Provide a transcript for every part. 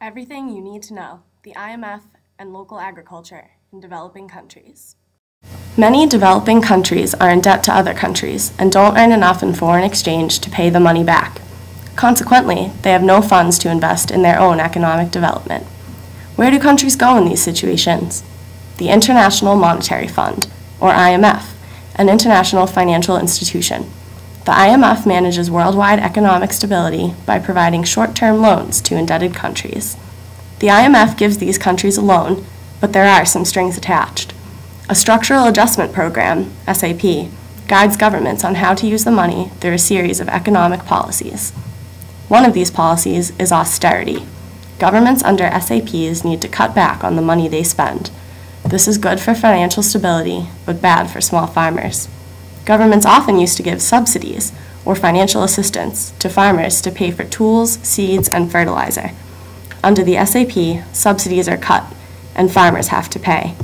Everything you need to know, the IMF and local agriculture in developing countries. Many developing countries are in debt to other countries and don't earn enough in foreign exchange to pay the money back. Consequently, they have no funds to invest in their own economic development. Where do countries go in these situations? The International Monetary Fund, or IMF, an international financial institution. The IMF manages worldwide economic stability by providing short-term loans to indebted countries. The IMF gives these countries a loan, but there are some strings attached. A Structural Adjustment Program, SAP, guides governments on how to use the money through a series of economic policies. One of these policies is austerity. Governments under SAPs need to cut back on the money they spend. This is good for financial stability, but bad for small farmers. Governments often used to give subsidies, or financial assistance, to farmers to pay for tools, seeds, and fertilizer. Under the SAP, subsidies are cut, and farmers have to pay.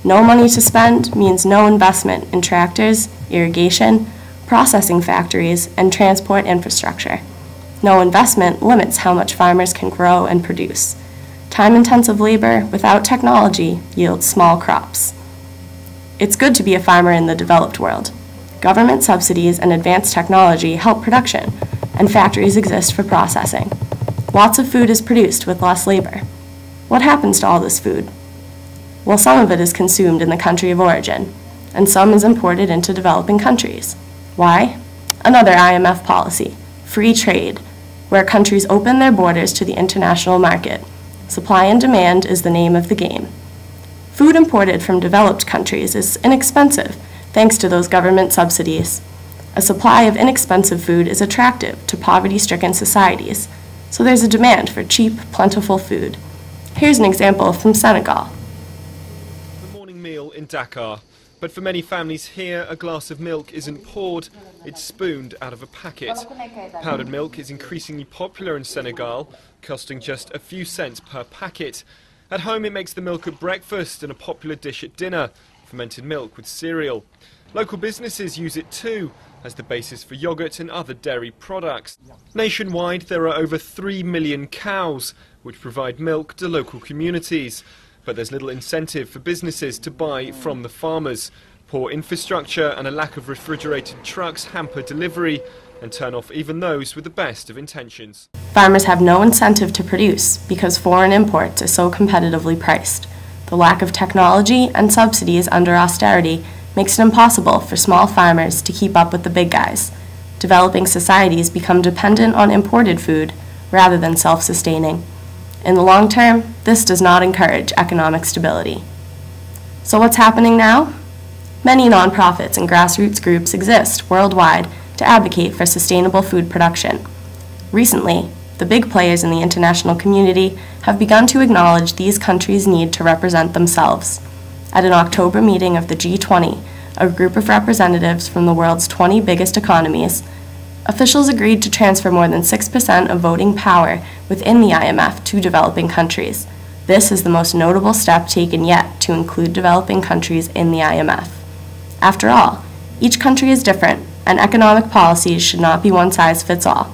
No money to spend means no investment in tractors, irrigation, processing factories, and transport infrastructure. No investment limits how much farmers can grow and produce. Time-intensive labor without technology yields small crops. It's good to be a farmer in the developed world. Government subsidies and advanced technology help production, and factories exist for processing. Lots of food is produced with less labor. What happens to all this food? Well, some of it is consumed in the country of origin, and some is imported into developing countries. Why? Another IMF policy, free trade, where countries open their borders to the international market. Supply and demand is the name of the game. Food imported from developed countries is inexpensive thanks to those government subsidies. A supply of inexpensive food is attractive to poverty-stricken societies, so there's a demand for cheap, plentiful food. Here's an example from Senegal. The morning meal in Dakar. But for many families here, a glass of milk isn't poured, it's spooned out of a packet. Powdered milk is increasingly popular in Senegal, costing just a few cents per packet. At home it makes the milk at breakfast and a popular dish at dinner, fermented milk with cereal. Local businesses use it too, as the basis for yogurt and other dairy products. Nationwide there are over 3 million cows, which provide milk to local communities. But there's little incentive for businesses to buy from the farmers. Poor infrastructure and a lack of refrigerated trucks hamper delivery and turn off even those with the best of intentions. Farmers have no incentive to produce because foreign imports are so competitively priced. The lack of technology and subsidies under austerity makes it impossible for small farmers to keep up with the big guys. Developing societies become dependent on imported food rather than self-sustaining. In the long term, this does not encourage economic stability. So what's happening now? Many nonprofits and grassroots groups exist worldwide to advocate for sustainable food production. Recently, the big players in the international community have begun to acknowledge these countries' need to represent themselves. At an October meeting of the G20, a group of representatives from the world's 20 biggest economies, officials agreed to transfer more than 6% of voting power within the IMF to developing countries. This is the most notable step taken yet to include developing countries in the IMF. After all, each country is different, and economic policies should not be one size fits all.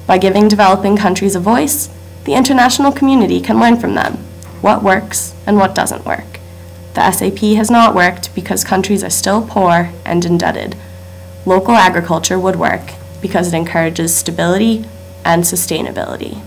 By giving developing countries a voice, the international community can learn from them what works and what doesn't work. The SAP has not worked because countries are still poor and indebted. Local agriculture would work because it encourages stability and sustainability.